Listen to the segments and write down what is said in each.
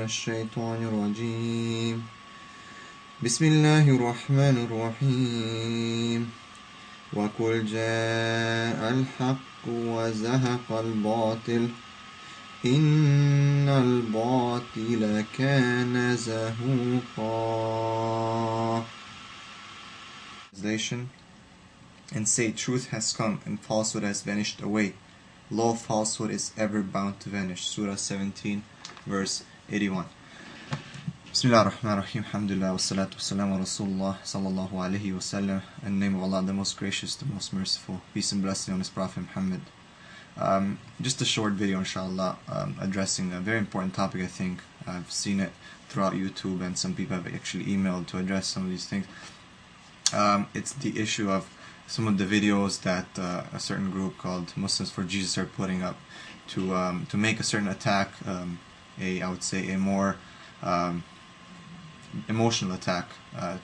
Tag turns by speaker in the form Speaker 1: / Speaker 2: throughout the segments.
Speaker 1: الشيطان الرجيم بسم الله الرحمن الرحيم وقل جاء الحق وزهق الباطل إن الباطل كان زهوقا. Translation: And say, truth has come and falsehood has vanished away. Lo, falsehood is ever bound to vanish. Surah 17, verse 81. Bismillah ar-Rahman ar-Rahim. Alhamdulillah wa salatu wa salam wa Rasulullah sallallahu alayhi wa sallam. In the name of Allah, the most gracious, the most merciful. Peace and blessing on His Prophet Muhammad. Just a short video, inshallah, addressing a very important topic. I think I've seen it throughout YouTube, and some people have actually emailed to address some of these things. It's the issue of some of the videos that a certain group called Muslims for Jesus are putting up to make a certain attack, I would say a more emotional attack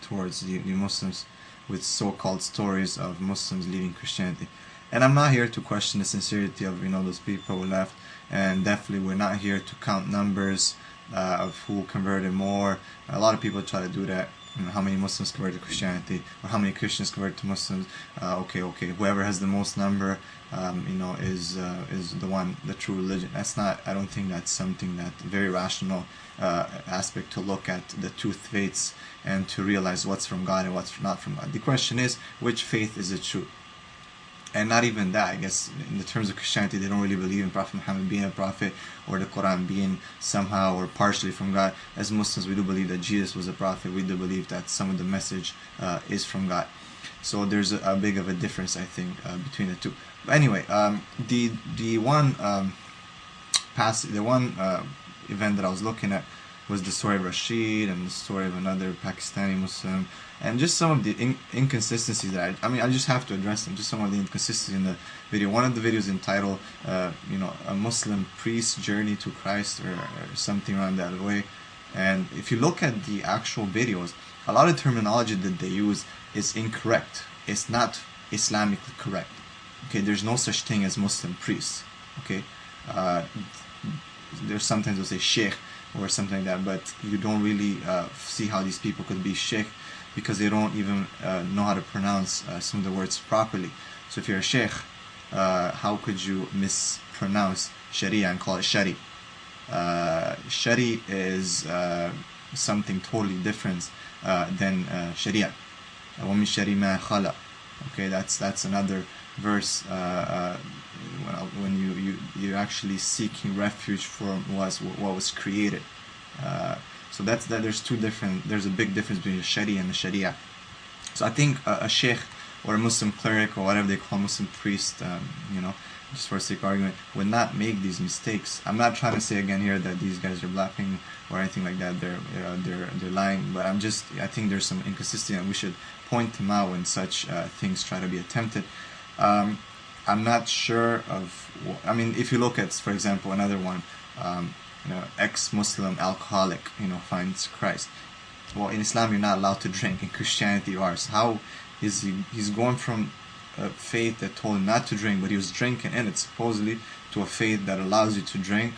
Speaker 1: towards the Muslims, with so-called stories of Muslims leaving Christianity. And I'm not here to question the sincerity of those people who left, and definitely we're not here to count numbers of who converted more. A lot of people try to do that. How many Muslims converted to Christianity, or how many Christians converted to Muslims? Okay, whoever has the most number, is the true religion. That's not. I don't think that's something that very rational aspect to look at the two faiths and to realize what's from God and what's not from God. The question is, which faith is it true? And not even that, I guess, in the terms of Christianity, they don't really believe in Prophet Muhammad being a prophet, or the Quran being somehow or partially from God. As Muslims, we do believe that Jesus was a prophet. We do believe that some of the message is from God. So there's a big of a difference, I think, between the two. But anyway, the one event that I was looking at was the story of Rashid and the story of another Pakistani Muslim, and just some of the inconsistencies that I just have to address them. Just some of the inconsistencies in the video. One of the videos entitled, a Muslim priest's journey to Christ, or something around that way. And if you look at the actual videos, a lot of terminology that they use is incorrect. It's not Islamically correct. Okay, there's no such thing as Muslim priests. Okay, there's sometimes they'll say sheikh or something like that, but you don't really see how these people could be sheikh, because they don't even know how to pronounce some of the words properly. So if you're a sheikh, how could you mispronounce sharia and call it shari? Shari is something totally different than sharia. وَمِن شَرِّ مَا خَلَقَ. Okay, that's another verse when you're actually seeking refuge from what was created. So there's a big difference between the Sharia and the Sharia. So I think a sheikh or a Muslim cleric, or whatever they call Muslim priest, just for sake of argument, would not make these mistakes. I'm not trying to say again here that these guys are bluffing or anything like that. They're lying, but I think there's some inconsistency, and we should point them out when such things try to be attempted. I'm not sure of. If you look at, for example, another one. Ex-Muslim alcoholic, finds Christ. Well, in Islam you're not allowed to drink. In Christianity you are. So how is he's going from a faith that told him not to drink, but he was drinking in it supposedly, to a faith that allows you to drink.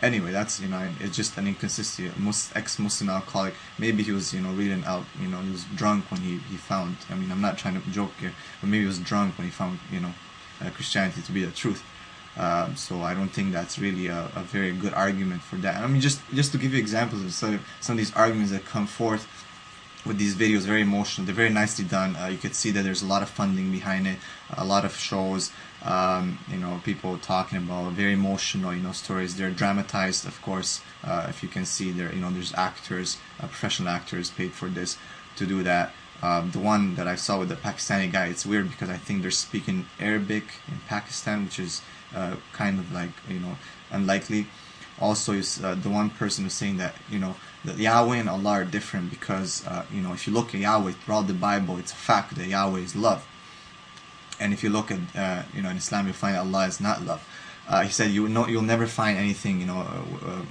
Speaker 1: Anyway, that's it's just an inconsistency. Ex-Muslim alcoholic. Maybe he was reading out. He was drunk when he found. I'm not trying to joke here, but maybe he was drunk when he found Christianity to be the truth. So I don't think that's really a very good argument for that. Just to give you examples of some of these arguments that come forth with these videos, very emotional. They're very nicely done. You could see that there's a lot of funding behind it, a lot of shows. People talking about very emotional, stories. They're dramatized, of course. If you can see there, there's actors, professional actors paid for this to do that. The one that I saw with the Pakistani guy, it's weird because I think they're speaking Arabic in Pakistan, which is kind of like unlikely. Also, the one person was saying that that Yahweh and Allah are different, because if you look at Yahweh throughout the Bible, it's a fact that Yahweh is love. And if you look at in Islam, you find Allah is not love. He said you'll never find anything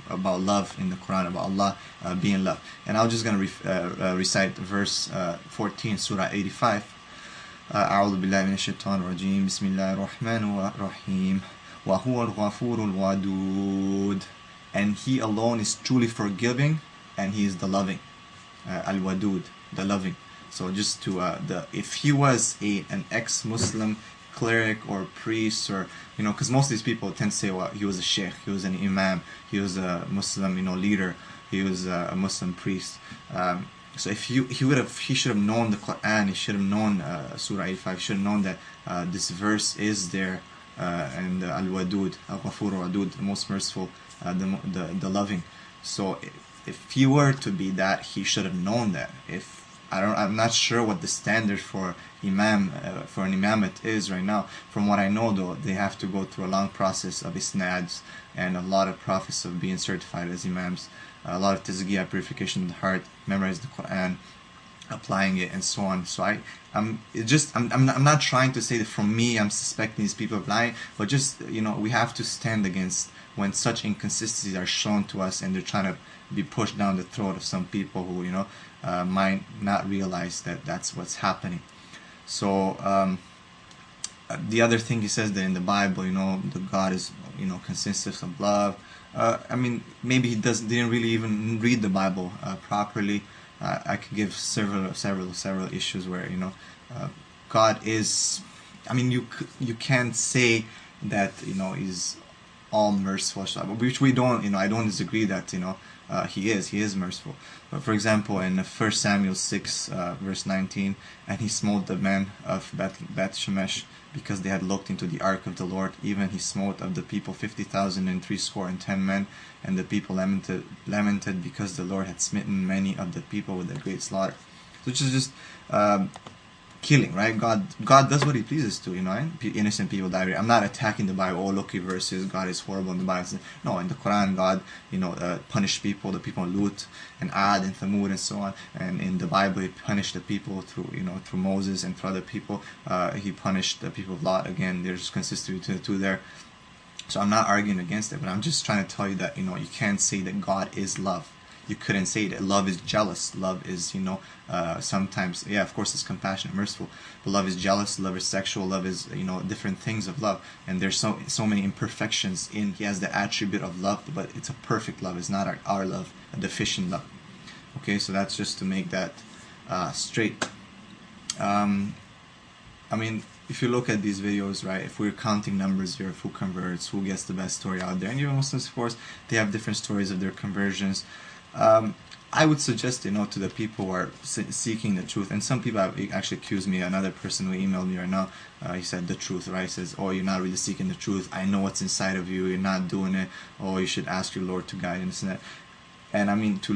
Speaker 1: about love in the Quran, about Allah being love. And I'm just going to recite verse 14, Surah 85. أعوذ بالله من الشيطان الرجيم بسم الله الرحمن الرحيم وهو الغفور الودود. and He alone is truly forgiving, and He is the loving, Al-Wadud, the loving. So just to if he was an ex-Muslim cleric or priest, or because most of these people tend to say, well, he was a sheikh, he was an imam, he was a Muslim leader, he was a Muslim priest. So if he should have known the Quran, he should have known Surah 85, he should have known that this verse is there, and Al-Wadud, Al-Ghafur Wadud, the most merciful, the loving. So if he were to be that, he should have known that. I'm not sure what the standard for an imamate is right now. From what I know, though, they have to go through a long process of isnads and a lot of process of being certified as imams, a lot of tazkiyah, purification of the heart, memorize the Quran, applying it, and so on. So I'm not trying to say that from me I'm suspecting these people of lying, but just we have to stand against when such inconsistencies are shown to us, and they're trying to be pushed down the throat of some people who might not realize that that's what's happening. So the other thing he says that in the Bible, the God is consists of love. I mean, maybe he didn't really even read the Bible properly. I could give several issues where God is. I mean, you can't say that He's all merciful, which we don't. I don't disagree that He is merciful. But for example, in 1 Samuel 6 verse 19, and he smote the men of Beth Shemesh because they had looked into the ark of the Lord. Even he smote of the people 50,000 and 70 men, and the people lamented because the Lord had smitten many of the people with a great slaughter. Which is just killing, right? God does what He pleases to, and innocent people die. I'm not attacking the Bible. Oh, look, verses, God is horrible in the Bible. No, in the Quran, God, punished people, the people in Lut and Ad and Thamud and so on. And in the Bible, He punished the people through Moses, and through other people, He punished the people of Lot. Again, there's consistency between the two there. So I'm not arguing against it, but I'm just trying to tell you that you can't say that God is love. You couldn't say that. Love is jealous. Love is, sometimes, yeah, of course it's compassionate, merciful. But love is jealous. Love is sexual. Love is, different things of love. And there's so many imperfections in. He has the attribute of love, but it's a perfect love. It's not our love, a deficient love. Okay, so that's just to make that straight. I mean, if you look at these videos, right, if we're counting numbers here of who converts, who gets the best story out there, and even Muslims, of course, they have different stories of their conversions. I would suggest, to the people who are seeking the truth, and some people have actually accused me. Another person who emailed me right now, he said the truth, right? He says, oh, you're not really seeking the truth. I know what's inside of you. You're not doing it. Oh, you should ask your Lord to guide and this and that. And I mean, to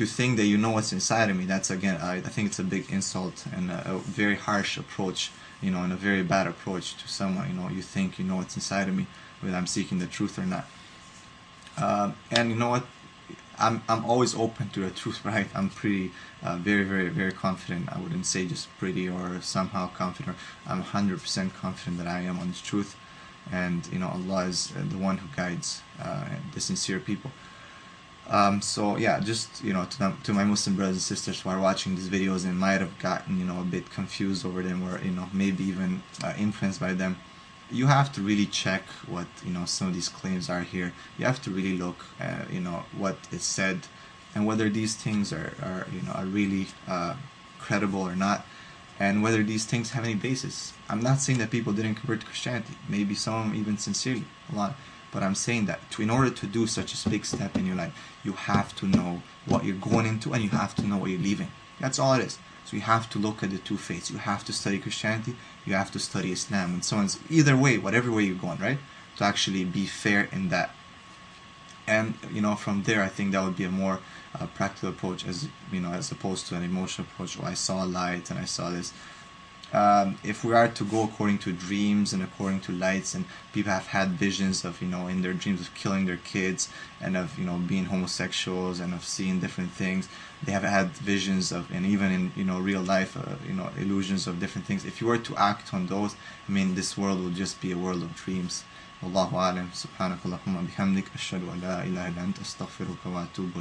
Speaker 1: think that you know what's inside of me, that's, again, I think it's a big insult and a very harsh approach, and a very bad approach to someone. You think you know what's inside of me, whether I'm seeking the truth or not. And you know what? I'm always open to the truth, right? I'm pretty, very, very, very confident. I wouldn't say just pretty or somehow confident. I'm 100% confident that I am on the truth, and Allah is the one who guides the sincere people. So yeah, just to my Muslim brothers and sisters who are watching these videos and might have gotten a bit confused over them, or maybe even influenced by them. You have to really check what some of these claims are here. You have to really look at what is said, and whether these things are really credible or not, and whether these things have any basis. I'm not saying that people didn't convert to Christianity. Maybe some even sincerely, a lot. But I'm saying that in order to do such a big step in your life, you have to know what you're going into, and you have to know what you're leaving. That's all it is. So you have to look at the two faiths. You have to study Christianity, you have to study Islam, and so on. Either way, whatever way you're going, right? To actually be fair in that. And from there, I think that would be a more practical approach, as opposed to an emotional approach. Oh, I saw light and I saw this. If we are to go according to dreams and according to lights, and people have had visions of in their dreams of killing their kids, and of being homosexuals, and of seeing different things. They have had visions of, and even in real life, illusions of different things. If you were to act on those, I mean, this world will just be a world of dreams. Wallahu a'lam. Subhanakallahumma bihamdik, ashhadu an la ilaha illa anta, astaghfiruka wa atubu ilayk.